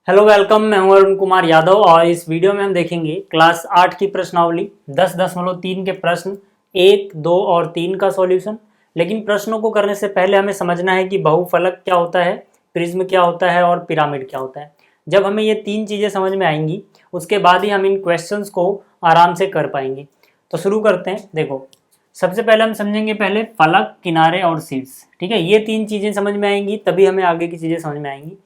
Hello welcome, मैं हूं अरुण कुमार यादव और इस वीडियो में हम देखेंगे क्लास 8 की प्रश्नावली 10.3 के प्रश्न 1, 2 और 3 का सॉल्यूशन। लेकिन प्रश्नों को करने से पहले हमें समझना है कि बहुफलक क्या होता है, प्रिज्म क्या होता है और पिरामिड क्या होता है। जब हमें ये तीन चीज़ें समझ में आएंगी उसके बाद ही हम इन क्वेश्चंस को आराम से कर पाएंगे। तो शुरू करते हैं। देखो, सबसे पहले हम समझेंगे पहले फलक, किनारे और शीर्ष। ठीक है, ये तीन चीज़ें समझ में आएंगी तभी हमें आगे की चीज़ें समझ में आएंगी।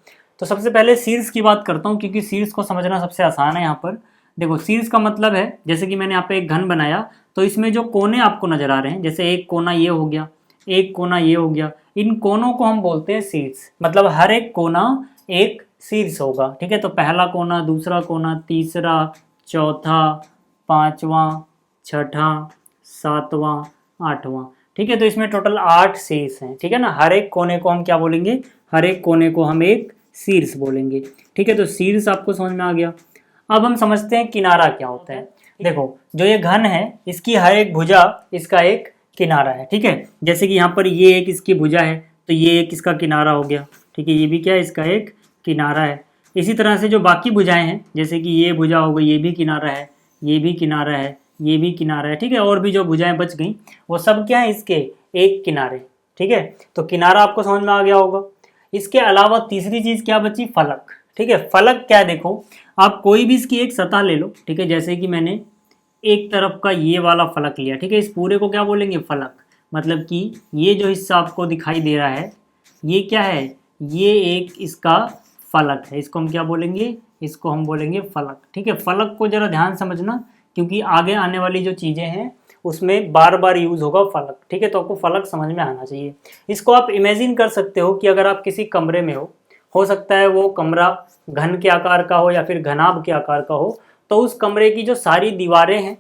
तो सबसे पहले शीर्ष की बात करता हूँ क्योंकि शीर्ष को समझना सबसे आसान है। यहाँ पर देखो, शीर्ष का मतलब है जैसे कि मैंने यहाँ पे एक घन बनाया तो इसमें जो कोने आपको नजर आ रहे हैं, जैसे एक कोना ये हो गया, एक कोना ये हो गया, इन कोनों को हम बोलते हैं शीर्ष। मतलब हर एक कोना एक शीर्ष होगा। ठीक है, तो पहला कोना, दूसरा कोना, तीसरा, चौथा, पांचवा, छठा, सातवां, आठवां। ठीक है, तो इसमें टोटल 8 शीर्ष हैं। ठीक है ना, हर एक कोने को हम क्या बोलेंगे, हर एक कोने को हम एक शीर्ष बोलेंगे। ठीक है, तो शीर्ष आपको समझ में आ गया। अब हम समझते हैं किनारा क्या होता है। देखो, जो ये घन है इसकी हर एक भुजा इसका एक किनारा है। ठीक है, जैसे कि यहाँ पर ये एक इसकी भुजा है तो ये एक इसका किनारा हो गया। ठीक है, ये भी क्या है, इसका एक किनारा है। इसी तरह से जो बाकी भुजाएं हैं, जैसे कि ये भुजा हो गई, ये भी किनारा है, ये भी किनारा है, ये भी किनारा है। ठीक है, और भी जो भुजाएं बच गई वो सब क्या है, इसके एक किनारे। ठीक है, तो किनारा आपको समझ में आ गया होगा। इसके अलावा तीसरी चीज क्या बची, फलक। ठीक है, फलक क्या है, देखो आप कोई भी इसकी एक सतह ले लो। ठीक है, जैसे कि मैंने एक तरफ का ये वाला फलक लिया। ठीक है, इस पूरे को क्या बोलेंगे, फलक। मतलब कि ये जो हिस्सा आपको दिखाई दे रहा है ये क्या है, ये एक इसका फलक है। इसको हम क्या बोलेंगे, इसको हम बोलेंगे फलक। ठीक है, फलक को जरा ध्यान समझना क्योंकि आगे आने वाली जो चीजें हैं उसमें बार बार यूज होगा फलक। ठीक है, तो आपको फलक समझ में आना चाहिए। इसको आप इमेजिन कर सकते हो कि अगर आप किसी कमरे में हो सकता है वो कमरा घन के आकार का हो या फिर घनाभ के आकार का हो, तो उस कमरे की जो सारी दीवारें हैं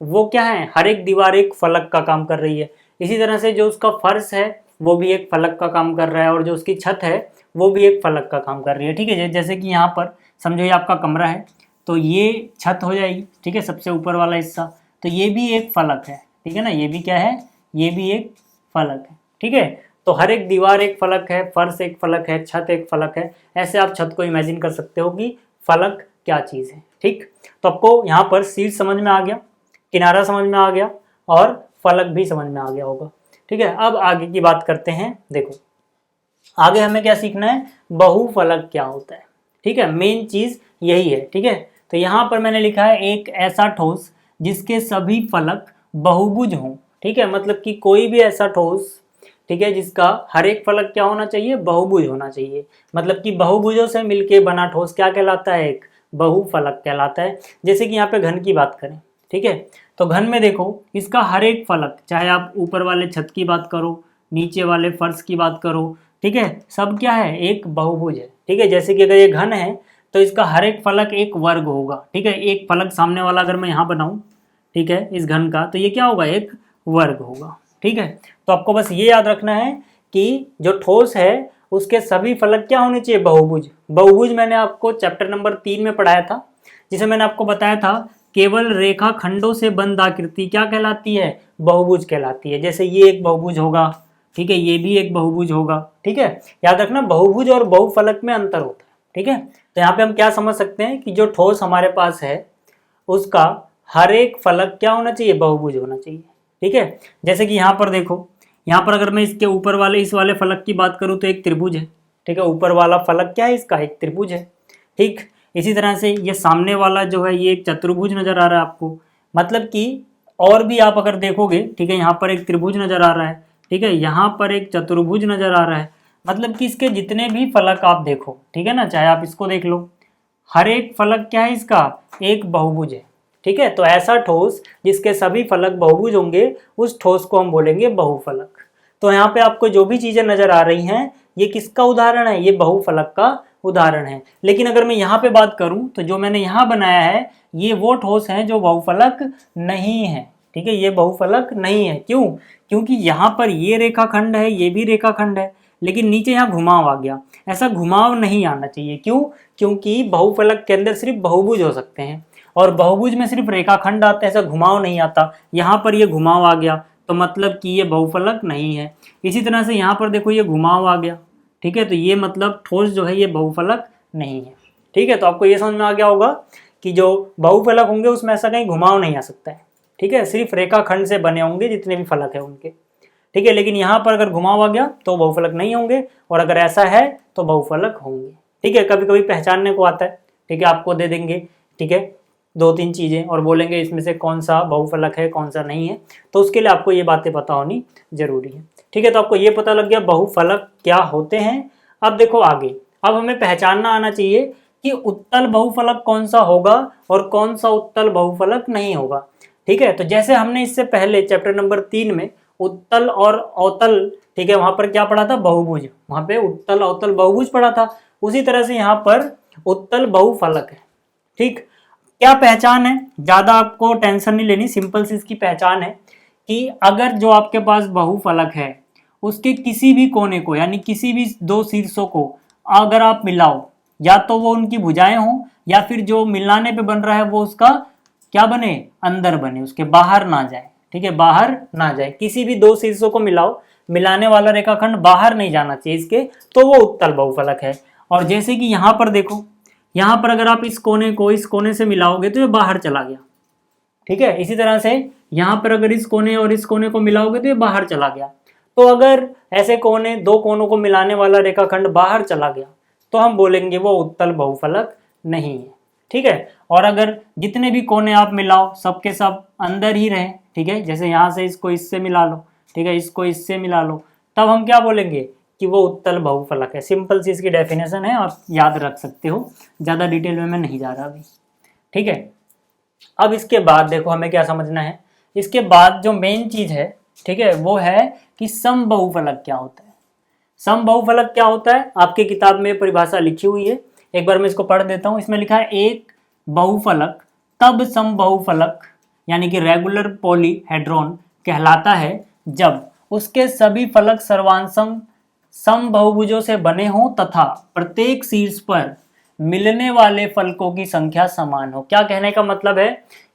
वो क्या है, हर एक दीवार एक फलक का काम कर रही है। इसी तरह से जो उसका फर्श है वो भी एक फलक का काम कर रहा है और जो उसकी छत है वो भी एक फलक का काम कर रही है। ठीक है, जैसे कि यहाँ पर समझो ये आपका कमरा है तो ये छत हो जाएगी। ठीक है, सबसे ऊपर वाला हिस्सा, तो ये भी एक फलक है। ठीक है ना, ये भी क्या है, ये भी एक फलक है। ठीक है, तो हर एक दीवार एक फलक है, फर्श एक फलक है, छत एक फलक है। ऐसे आप छत को इमेजिन कर सकते हो कि फलक क्या चीज़ है। ठीक, तो आपको यहाँ पर शीर्ष समझ में आ गया, किनारा समझ में आ गया और फलक भी समझ में आ गया होगा। ठीक है, अब आगे की बात करते हैं। देखो, आगे हमें क्या सीखना है, बहुफलक क्या होता है। ठीक है, मेन चीज़ यही है। ठीक है, तो यहाँ पर मैंने लिखा है एक ऐसा ठोस जिसके सभी फलक बहुभुज हों। ठीक है, मतलब कि कोई भी ऐसा ठोस, ठीक है, जिसका हर एक फलक क्या होना चाहिए, बहुभुज होना चाहिए। मतलब कि बहुभुजों से मिलके बना ठोस क्या कहलाता है, एक बहुफलक कहलाता है। जैसे कि यहाँ पे घन की बात करें, ठीक है, तो घन में देखो इसका हर एक फलक, चाहे आप ऊपर वाले छत की बात करो, नीचे वाले फर्श की बात करो, ठीक है, सब क्या है, एक बहुभुज है। ठीक है, जैसे कि अगर ये घन है तो इसका हर एक फलक एक वर्ग होगा। ठीक है, एक फलक सामने वाला अगर मैं यहाँ बनाऊं, ठीक है, इस घन का, तो ये क्या होगा, एक वर्ग होगा। ठीक है, तो आपको बस ये याद रखना है कि जो ठोस है उसके सभी फलक क्या होने चाहिए, बहुभुज। बहुभुज मैंने आपको चैप्टर नंबर 3 में पढ़ाया था, जिसे मैंने आपको बताया था केवल रेखा खंडों से बंद आकृति क्या कहलाती है, बहुभुज कहलाती है। जैसे ये एक बहुभुज होगा, ठीक है, ये भी एक बहुभुज होगा। ठीक है, याद रखना बहुभुज और बहुफलक में अंतर होता है। ठीक है, तो यहाँ पे हम क्या समझ सकते हैं कि जो ठोस हमारे पास है उसका हर एक फलक क्या होना चाहिए, बहुभुज होना चाहिए। ठीक है, जैसे कि यहाँ पर देखो, यहाँ पर अगर मैं इसके ऊपर वाले इस वाले फलक की बात करूँ तो एक त्रिभुज है। ठीक है, ऊपर वाला फलक क्या है, इसका एक त्रिभुज है। ठीक, इसी तरह से ये सामने वाला जो है ये एक चतुर्भुज नजर आ रहा है आपको। मतलब कि और भी आप अगर देखोगे, ठीक है, यहाँ पर एक त्रिभुज नजर आ रहा है, ठीक है, यहाँ पर एक चतुर्भुज नजर आ रहा है। मतलब कि इसके जितने भी फलक आप देखो, ठीक है ना, चाहे आप इसको देख लो, हर एक फलक क्या है, इसका एक बहुभुज है। ठीक है, तो ऐसा ठोस जिसके सभी फलक बहुभुज होंगे उस ठोस को हम बोलेंगे बहुफलक। तो यहाँ पे आपको जो भी चीजें नजर आ रही हैं ये किसका उदाहरण है, ये बहुफलक का उदाहरण है। लेकिन अगर मैं यहाँ पे बात करूं तो जो मैंने यहाँ बनाया है ये वो ठोस है जो बहुफलक नहीं है। ठीक है, ये बहुफलक नहीं है। क्यों, क्योंकि यहाँ पर ये रेखाखंड है, ये भी रेखाखंड है, लेकिन नीचे यहाँ घुमाव आ गया। ऐसा घुमाव नहीं आना चाहिए। क्यों, क्योंकि बहुफलक के अंदर सिर्फ बहुभुज हो सकते हैं और बहुभुज में सिर्फ रेखाखंड आते हैं, ऐसा घुमाव नहीं आता। यहाँ पर ये घुमाव आ गया तो मतलब कि ये बहुफलक नहीं है। इसी तरह से यहाँ पर देखो ये घुमाव आ गया, ठीक है, तो ये मतलब ठोस जो है ये बहुफलक नहीं है। ठीक है, तो आपको ये समझ में आ गया होगा कि जो बहुफलक होंगे उसमें ऐसा कहीं घुमाव नहीं आ सकता है। ठीक है, सिर्फ रेखाखंड से बने होंगे जितने भी फलक है उनके। ठीक है, लेकिन यहाँ पर अगर घुमाव आ गया तो बहुफलक नहीं होंगे, और अगर ऐसा है तो बहुफलक होंगे। ठीक है, कभी कभी पहचानने को आता है। ठीक है, आपको दे देंगे, ठीक है, 2-3 चीज़ें और बोलेंगे इसमें से कौन सा बहुफलक है कौन सा नहीं है, तो उसके लिए आपको ये बातें पता होनी जरूरी है। ठीक है, तो आपको ये पता लग गया बहुफलक क्या होते हैं। अब देखो आगे, अब हमें पहचानना आना चाहिए कि उत्तल बहुफलक कौन सा होगा और कौन सा उत्तल बहुफलक नहीं होगा। ठीक है, तो जैसे हमने इससे पहले चैप्टर नंबर 3 में उत्तल और अवतल, ठीक है, वहां पर क्या पढ़ा था, बहुभुज, वहां पे उत्तल अवतल बहुभुज पढ़ा था। उसी तरह से यहाँ पर उत्तल बहुफलक है। ठीक, क्या पहचान है, ज्यादा आपको टेंशन नहीं लेनी, सिंपल सी इसकी पहचान है कि अगर जो आपके पास बहुफलक है उसके किसी भी कोने को, यानी किसी भी 2 शीर्षों को अगर आप मिलाओ, या तो वो उनकी भुजाएं हों या फिर जो मिलाने पे बन रहा है वो उसका क्या बने, अंदर बने, उसके बाहर ना जाए। ठीक है, बाहर ना जाए, किसी भी 2 शीर्षों को मिलाओ, मिलाने वाला रेखाखंड बाहर नहीं जाना चाहिए इसके, तो वो उत्तल बहुफलक है। और जैसे कि यहाँ पर देखो, यहाँ पर अगर आप इस कोने को इस कोने से मिलाओगे तो ये बाहर चला गया। ठीक है, इसी तरह से यहाँ पर अगर इस कोने और इस कोने को मिलाओगे तो ये बाहर चला गया। तो अगर ऐसे कोने 2 कोनों को मिलाने वाला रेखाखंड बाहर चला गया तो हम बोलेंगे वो उत्तल बहुफलक नहीं है। ठीक है, और अगर जितने भी कोने आप मिलाओ सबके सब अंदर ही रहे, ठीक है, जैसे यहाँ से इसको इससे मिला लो, ठीक है, इसको इससे मिला लो, तब हम क्या बोलेंगे कि वो उत्तल बहुफलक है। सिंपल सी इसकी डेफिनेशन है, आप याद रख सकते हो, ज़्यादा डिटेल में मैं नहीं जा रहा अभी। ठीक है, अब इसके बाद देखो हमें क्या समझना है, इसके बाद जो मेन चीज है, ठीक है, वो है कि सम बहुफलक क्या होता है। सम बहुफलक क्या होता है, आपकी किताब में परिभाषा लिखी हुई है, एक बार मैं इसको पढ़ देता हूँ। इसमें लिखा है एक बहुफलक तब सम बहुफलक यानी कि रेगुलर पॉलीहेड्रॉन कहलाता है जब उसके सभी फलक सर्वांशम सम बहुभुजों से बने हों तथा प्रत्येक शीर्ष पर मिलने वाले फलकों की संख्या समान हो। क्या कहने का मतलब है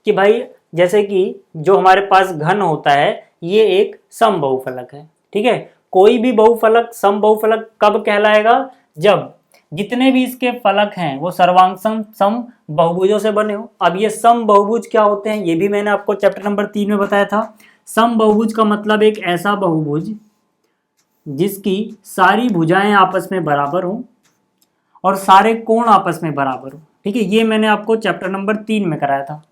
कि भाई जैसे कि जो हमारे पास घन होता है ये एक सम बहुफलक है। ठीक है, कोई भी बहुफलक सम बहुफलक कब कहलाएगा, जब जितने भी इसके फलक हैं वो सर्वांशम सम बहुभुजों से बने हो। अब ये सम बहुभुज क्या होते हैं ये भी मैंने आपको चैप्टर नंबर 3 में बताया था। सम बहुभुज का मतलब एक ऐसा बहुभुज जिसकी सारी भुजाएं आपस में बराबर हो और सारे कोण आपस में बराबर हो। ठीक है, ये मैंने आपको चैप्टर नंबर 3 में कराया था।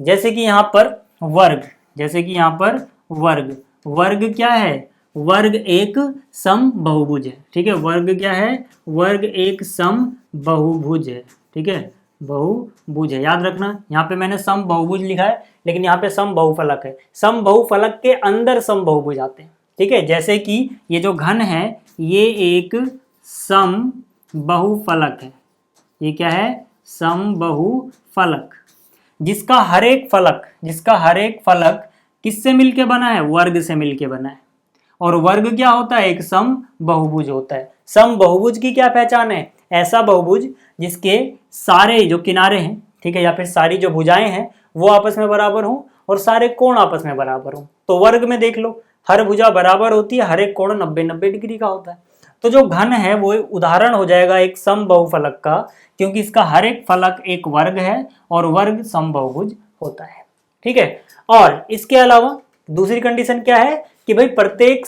जैसे कि यहाँ पर वर्ग, जैसे कि यहाँ पर वर्ग, वर्ग क्या है, वर्ग एक सम बहुभुज है। ठीक है, वर्ग क्या है, वर्ग एक सम बहुभुज है। ठीक है, बहुभुज है, याद रखना। यहाँ पे मैंने सम बहुभुज लिखा है लेकिन यहाँ पे सम बहुफलक है। सम बहुफलक के अंदर सम बहुभुज आते हैं। ठीक है, जैसे कि ये जो घन है ये एक सम बहुफलक है। ये क्या है, सम बहुफलक, जिसका हर एक फलक किससे मिलके बना है, वर्ग से मिलके बना है। और वर्ग क्या होता है, एक सम बहुभुज होता है। सम बहुभुज की क्या पहचान है, ऐसा बहुभुज जिसके सारे जो किनारे हैं, ठीक है, या फिर सारी जो भुजाएं हैं वो आपस में बराबर हों और सारे कोण आपस में बराबर हों। तो वर्ग में देख लो हर भुजा बराबर होती है, हर एक कोण 90-90 डिग्री का होता है। तो जो घन है वो उदाहरण हो जाएगा एक सम बहुफलक का, क्योंकि इसका हर एक फलक एक वर्ग है और वर्ग सम बहुभुज होता है। ठीक है, और इसके अलावा दूसरी कंडीशन क्या है कि भाई प्रत्येक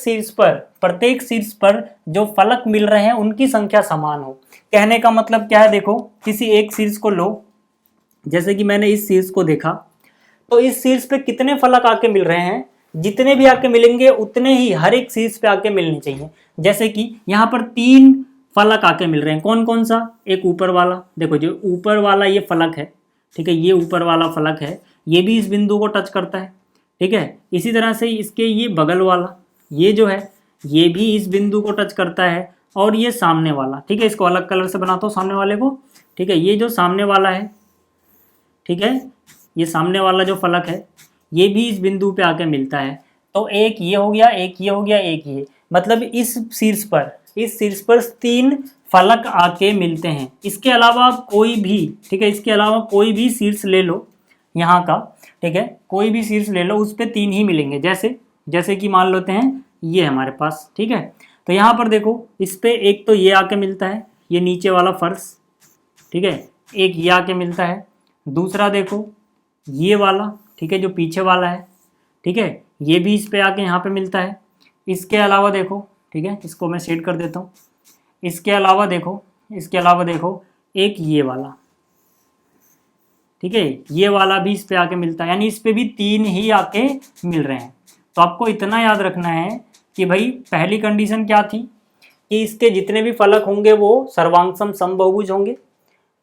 शीर्ष पर जो फलक मिल रहे हैं उनकी संख्या समान हो। कहने का मतलब क्या है, देखो किसी एक शीर्ष को लो, जैसे कि मैंने इस शीर्ष को देखा तो इस शीर्ष पे कितने फलक आके मिल रहे हैं, जितने भी आके मिलेंगे उतने ही हर एक शीर्ष पे आके मिलने चाहिए। जैसे कि यहाँ पर 3 फलक आके मिल रहे हैं, कौन कौन सा, एक ऊपर वाला, देखो जो ऊपर वाला ये फलक है, ठीक है, ये ऊपर वाला फलक है, ये भी इस बिंदु को टच करता है। ठीक है, इसी तरह से इसके ये बगल वाला ये जो है ये भी इस बिंदु को टच करता है, और ये सामने वाला, ठीक है, इसको अलग कलर से बनाता हूँ सामने वाले को। ठीक है, ये जो सामने वाला है, ठीक है, ये सामने वाला जो फलक है ये भी इस बिंदु पे आके मिलता है। तो एक ये हो गया, एक ये हो गया, एक ये, मतलब इस शीर्ष पर 3 फलक आके मिलते हैं। इसके अलावा कोई भी, ठीक है, इसके अलावा कोई भी शीर्ष ले लो यहाँ का, ठीक है, कोई भी शीर्ष ले लो उस पर 3 ही मिलेंगे। जैसे कि मान लेते हैं ये हमारे पास, ठीक है, तो यहाँ पर देखो इस पे एक तो ये आके मिलता है, ये नीचे वाला फर्श, ठीक है, एक ये आके मिलता है। दूसरा देखो ये वाला, ठीक है, जो पीछे वाला है, ठीक है, ये भी इस पे आके यहाँ पे मिलता है। इसके अलावा देखो, ठीक है, इसको मैं सेट कर देता हूँ। इसके अलावा देखो एक ये वाला, ठीक है, ये वाला भी इस पे आके मिलता है, यानी इस पे भी 3 ही आके मिल रहे हैं। तो आपको इतना याद रखना है कि भाई पहली कंडीशन क्या थी कि इसके जितने भी फलक होंगे वो सर्वांग समबाहुभुज होंगे।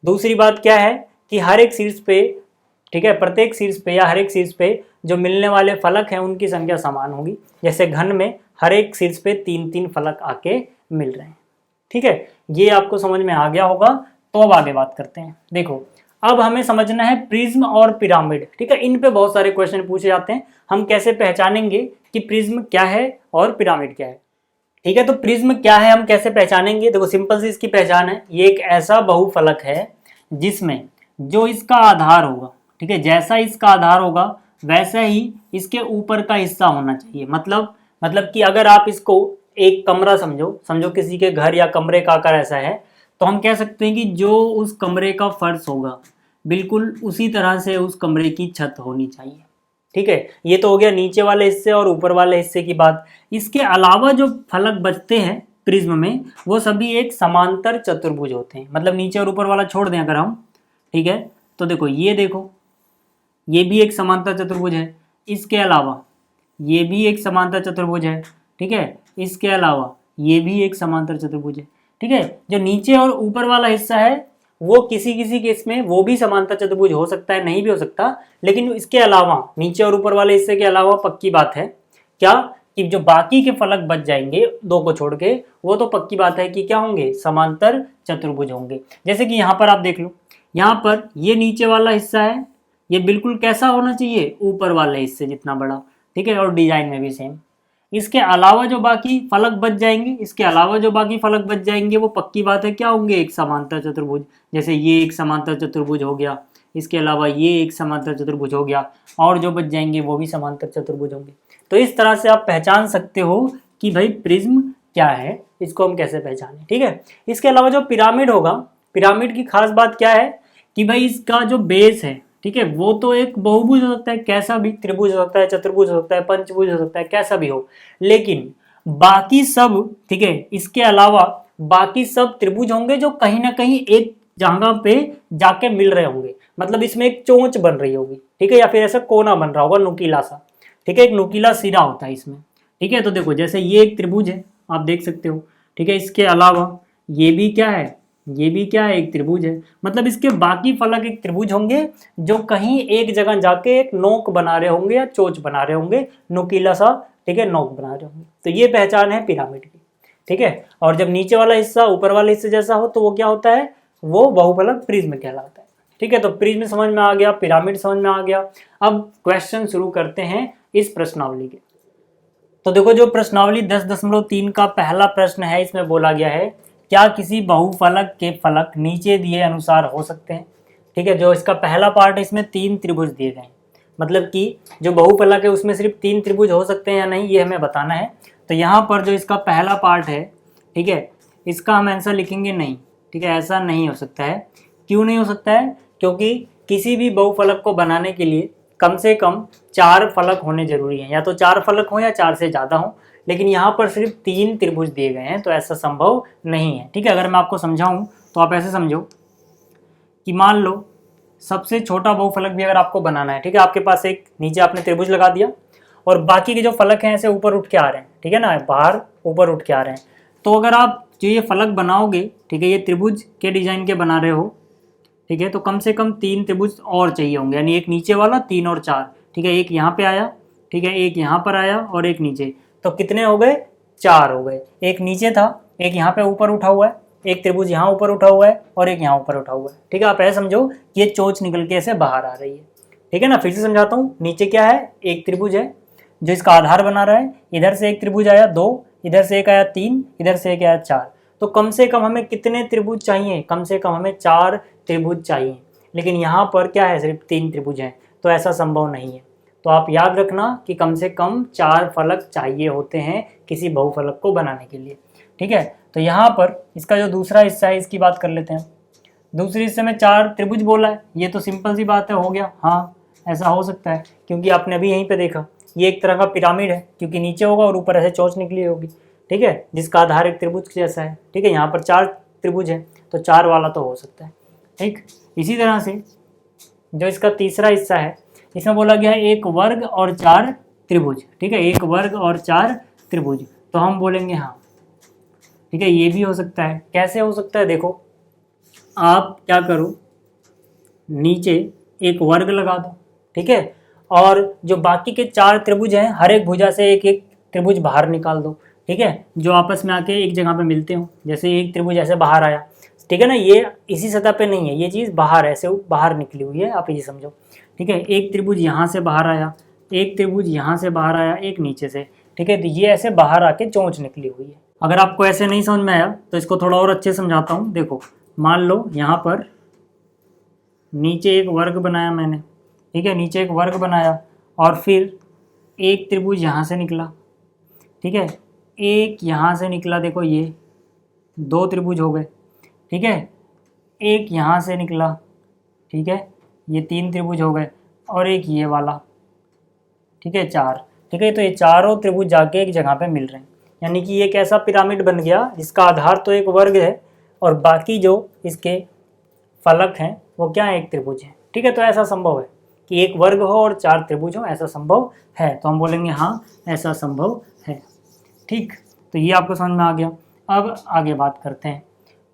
दूसरी बात क्या है कि हर एक शीर्ष पे, ठीक है, प्रत्येक शीर्ष पे या हर एक शीर्ष पे जो मिलने वाले फलक हैं उनकी संख्या समान होगी। जैसे घन में हर एक शीर्ष पे 3-3 फलक आके मिल रहे हैं। ठीक है, ये आपको समझ में आ गया होगा। तो अब आगे बात करते हैं। देखो अब हमें समझना है प्रिज्म और पिरामिड। ठीक है, इन पे बहुत सारे क्वेश्चन पूछे जाते हैं। हम कैसे पहचानेंगे कि प्रिज्म क्या है और पिरामिड क्या है। ठीक है, तो प्रिज्म क्या है हम कैसे पहचानेंगे। देखो सिंपल सी इसकी पहचान है, ये एक ऐसा बहुफलक है जिसमें जो इसका आधार होगा, ठीक है, जैसा इसका आधार होगा वैसा ही इसके ऊपर का हिस्सा होना चाहिए। मतलब कि अगर आप इसको एक कमरा समझो किसी के घर या कमरे का आकार ऐसा है, तो हम कह सकते हैं कि जो उस कमरे का फर्श होगा बिल्कुल उसी तरह से उस कमरे की छत होनी चाहिए। ठीक है, ये तो हो गया नीचे वाले हिस्से और ऊपर वाले हिस्से की बात। इसके अलावा जो फलक बचते हैं प्रिज्म में वो सभी एक समांतर चतुर्भुज होते हैं। मतलब नीचे और ऊपर वाला छोड़ दें अगर हम, ठीक है, तो देखो ये भी एक समांतर चतुर्भुज है। इसके अलावा ये भी एक समांतर चतुर्भुज है। ठीक है, इसके अलावा ये भी एक समांतर चतुर्भुज है। ठीक है, जो नीचे और ऊपर वाला हिस्सा है वो किसी किसी केस में वो भी समांतर चतुर्भुज हो सकता है, नहीं भी हो सकता, लेकिन इसके अलावा नीचे और ऊपर वाले हिस्से के अलावा पक्की बात है क्या कि जो बाकी के फलक बच जाएंगे दो को छोड़ के, वो तो पक्की बात है कि क्या होंगे, समांतर चतुर्भुज होंगे। जैसे कि यहाँ पर आप देख लो, यहाँ पर ये नीचे वाला हिस्सा है, ये बिल्कुल कैसा होना चाहिए, ऊपर वाले हिस्से जितना बड़ा। ठीक है, और डिजाइन में भी सेम। इसके अलावा जो बाकी फलक बच जाएंगे वो पक्की बात है क्या होंगे, एक समांतर चतुर्भुज। जैसे ये एक समांतर चतुर्भुज हो गया, इसके अलावा ये एक समांतर चतुर्भुज हो गया, और जो बच जाएंगे वो भी समांतर चतुर्भुज होंगे। तो इस तरह से आप पहचान सकते हो कि भाई प्रिज्म क्या है, इसको हम कैसे पहचानें। ठीक है, इसके अलावा जो पिरामिड होगा, पिरामिड की खास बात क्या है कि भाई इसका जो बेस है, ठीक है, वो तो एक बहुभुज हो सकता है, कैसा भी, त्रिभुज हो सकता है, चतुर्भुज हो सकता है, पंचभुज हो सकता है, कैसा भी हो, लेकिन बाकी सब, ठीक है, इसके अलावा बाकी सब त्रिभुज होंगे जो कहीं ना कहीं एक जगह पे जाके मिल रहे होंगे। मतलब इसमें एक चोंच बन रही होगी, ठीक है, या फिर ऐसा कोना बन रहा होगा नुकीला सा। ठीक है, एक नुकीला सिरा होता है इसमें। ठीक है, तो देखो जैसे ये एक त्रिभुज है, आप देख सकते हो। ठीक है, इसके अलावा ये भी क्या है, एक त्रिभुज है। मतलब इसके बाकी फलक एक त्रिभुज होंगे जो कहीं एक जगह जाके एक नोक बना रहे होंगे या चोच बना रहे होंगे, नुकीला सा, ठीक है, नोक बना रहे होंगे। तो ये पहचान है पिरामिड की। ठीक है, और जब नीचे वाला हिस्सा ऊपर वाले हिस्से जैसा हो तो वो क्या होता है, वो बहुफलक प्रिज्म कहलाता है। ठीक है, तो प्रिज्म समझ में आ गया, पिरामिड समझ में आ गया। अब क्वेश्चन शुरू करते हैं इस प्रश्नावली के। तो देखो जो प्रश्नावली 10.3 का पहला प्रश्न है, इसमें बोला गया है क्या किसी बहुफलक के फलक नीचे दिए अनुसार हो सकते हैं। ठीक है, जो इसका पहला पार्ट है इसमें 3 त्रिभुज दिए गए हैं। मतलब कि जो बहुफलक है उसमें सिर्फ 3 त्रिभुज हो सकते हैं या नहीं, ये हमें बताना है। तो यहाँ पर जो इसका पहला पार्ट है, ठीक है, इसका हम आंसर लिखेंगे नहीं। ठीक है, ऐसा नहीं हो सकता है। क्यों नहीं हो सकता है, क्योंकि किसी भी बहुफलक को बनाने के लिए कम से कम 4 फलक होने जरूरी हैं, या तो 4 फलक हो या 4 से ज़्यादा हो, लेकिन यहाँ पर सिर्फ 3 त्रिभुज दिए गए हैं, तो ऐसा संभव नहीं है। ठीक है, अगर मैं आपको समझाऊं तो आप ऐसे समझो कि मान लो सबसे छोटा बहुफलक भी अगर आपको बनाना है, ठीक है, आपके पास एक नीचे आपने त्रिभुज लगा दिया और बाकी के जो फलक हैं ऐसे ऊपर उठ के आ रहे हैं, ठीक है ना, बाहर ऊपर उठ के आ रहे हैं। तो अगर आप जो ये फलक बनाओगे, ठीक है, ये त्रिभुज के डिजाइन के बना रहे हो, ठीक है, तो कम से कम 3 त्रिभुज और चाहिए होंगे, यानी एक नीचे वाला, 3 और 4। ठीक है, एक यहाँ पे आया, ठीक है, एक यहाँ पर आया और एक नीचे, तो कितने हो गए, 4 हो गए। एक नीचे था, एक यहाँ पे ऊपर उठा हुआ है, एक त्रिभुज यहाँ ऊपर उठा हुआ है और एक यहाँ ऊपर उठा हुआ है। ठीक है, आप ऐसे समझो कि ये चोंच निकल के ऐसे बाहर आ रही है। ठीक है ना, फिर से समझाता हूँ। नीचे क्या है, एक त्रिभुज है जो इसका आधार बना रहा है, इधर से एक त्रिभुज आया 2, इधर से एक आया 3, इधर से एक आया 4। तो कम से कम हमें कितने त्रिभुज चाहिए, कम से कम हमें 4 त्रिभुज चाहिए, लेकिन यहाँ पर क्या है, सिर्फ 3 त्रिभुज हैं, तो ऐसा संभव नहीं है। तो आप याद रखना कि कम से कम 4 फलक चाहिए होते हैं किसी बहुफलक को बनाने के लिए। ठीक है, तो यहाँ पर इसका जो दूसरा हिस्सा है इसकी बात कर लेते हैं। दूसरे हिस्से में 4 त्रिभुज बोला है, ये तो सिंपल सी बात है, हो गया। हाँ ऐसा हो सकता है, क्योंकि आपने अभी यहीं पे देखा ये एक तरह का पिरामिड है, क्योंकि नीचे होगा और ऊपर ऐसे चोंच निकली होगी, ठीक है, जिसका आधार एक त्रिभुज जैसा है, ठीक है। यहाँ पर 4 त्रिभुज है तो 4 वाला तो हो सकता है, ठीक। इसी तरह से जो इसका तीसरा हिस्सा है, इसमें बोला गया है एक वर्ग और 4 त्रिभुज, ठीक है, एक वर्ग और 4 त्रिभुज, तो हम बोलेंगे हाँ, ठीक है, ये भी हो सकता है। कैसे हो सकता है, देखो आप क्या करो, नीचे एक वर्ग लगा दो, ठीक है, और जो बाकी के 4 त्रिभुज हैं हर एक भुजा से एक एक त्रिभुज बाहर निकाल दो, ठीक है, जो आपस में आके एक जगह पे मिलते हो। जैसे एक त्रिभुज ऐसे बाहर आया, ठीक है ना, ये इसी सतह पे नहीं है, ये चीज़ बाहर ऐसे बाहर निकली हुई है, आप ये समझो, ठीक है। एक त्रिभुज यहाँ से बाहर आया, एक त्रिभुज यहाँ से बाहर आया, एक नीचे से, ठीक है, तो ये ऐसे बाहर आके चोंच निकली हुई है। अगर आपको ऐसे नहीं समझ में आया तो इसको थोड़ा और अच्छे समझाता हूँ। देखो मान लो यहाँ पर नीचे एक वर्ग बनाया मैंने, ठीक है, नीचे एक वर्ग बनाया और फिर एक त्रिभुज यहाँ से निकला, ठीक है, एक यहाँ से निकला, देखो ये 2 त्रिभुज हो गए, ठीक है, एक यहाँ से निकला, ठीक है, ये 3 त्रिभुज हो गए, और एक ये वाला, ठीक है, 4, ठीक है। तो ये चारों त्रिभुज जाके एक जगह पे मिल रहे हैं, यानी कि ये कैसा पिरामिड बन गया जिसका आधार तो एक वर्ग है और बाकी जो इसके फलक हैं वो क्या है, एक त्रिभुज है, ठीक है। तो ऐसा संभव है कि एक वर्ग हो और 4 त्रिभुज हो, ऐसा संभव है, तो हम बोलेंगे हाँ ऐसा संभव है, ठीक। तो ये आपको समझ में आ गया। अब आगे बात करते हैं,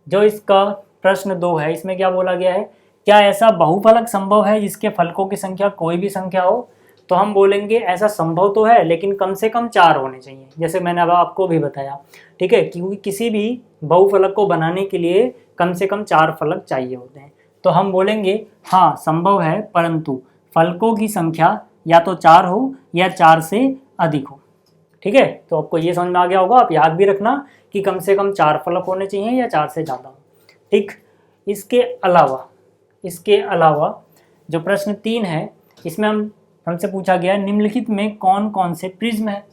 जो इसका प्रश्न 2 है, इसमें क्या बोला गया है, क्या ऐसा बहुफलक संभव है जिसके फलकों की संख्या कोई भी संख्या हो, तो हम बोलेंगे ऐसा संभव तो है लेकिन कम से कम 4 होने चाहिए, जैसे मैंने अब आपको भी बताया, ठीक है, क्योंकि किसी भी बहुफलक को बनाने के लिए कम से कम 4 फलक चाहिए होते हैं। तो हम बोलेंगे हाँ संभव है, परंतु फलकों की संख्या या तो 4 हो या 4 से अधिक हो, ठीक है। तो आपको ये समझ में आ गया होगा, आप याद भी रखना कि कम से कम 4 फलक होने चाहिए या 4 से ज़्यादा हो, ठीक। इसके अलावा जो प्रश्न 3 है, इसमें हमसे पूछा गया निम्नलिखित में कौन कौन से प्रिज्म है।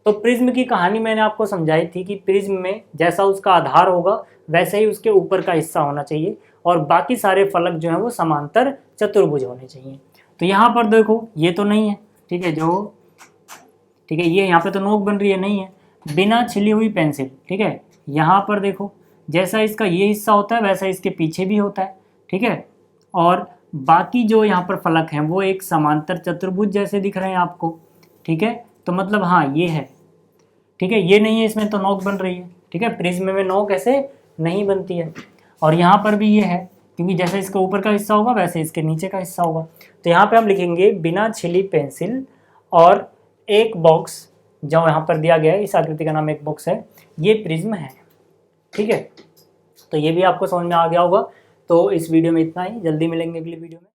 तो प्रिज्म की कहानी मैंने आपको समझाई थी कि प्रिज्म में जैसा उसका आधार होगा वैसे ही उसके ऊपर का हिस्सा होना चाहिए और बाकी सारे फलक जो हैं वो समांतर चतुर्भुज होने चाहिए। तो यहाँ पर देखो ये तो नहीं है, ठीक है, ठीक है, ये यहाँ पे तो नोक बन रही है, नहीं है, बिना छिली हुई पेंसिल, ठीक है। यहाँ पर देखो जैसा इसका ये हिस्सा होता है वैसा इसके पीछे भी होता है, ठीक है, और बाकी जो यहाँ पर फलक हैं वो एक समांतर चतुर्भुज जैसे दिख रहे हैं आपको, ठीक है। तो मतलब हाँ ये है, ठीक है, ये नहीं है, इसमें तो नोक बन रही है, ठीक है, प्रिज्म में नोक ऐसे नहीं बनती है। और यहाँ पर भी ये है, क्योंकि जैसे इसके ऊपर का हिस्सा होगा वैसे इसके नीचे का हिस्सा होगा। तो यहाँ पे हम लिखेंगे बिना छिली पेंसिल और एक बॉक्स जो यहाँ पर दिया गया है, इस आकृति का नाम एक बॉक्स है, ये प्रिज्म है, ठीक है। तो ये भी आपको समझ में आ गया होगा। तो इस वीडियो में इतना ही, जल्दी मिलेंगे अगली वीडियो में।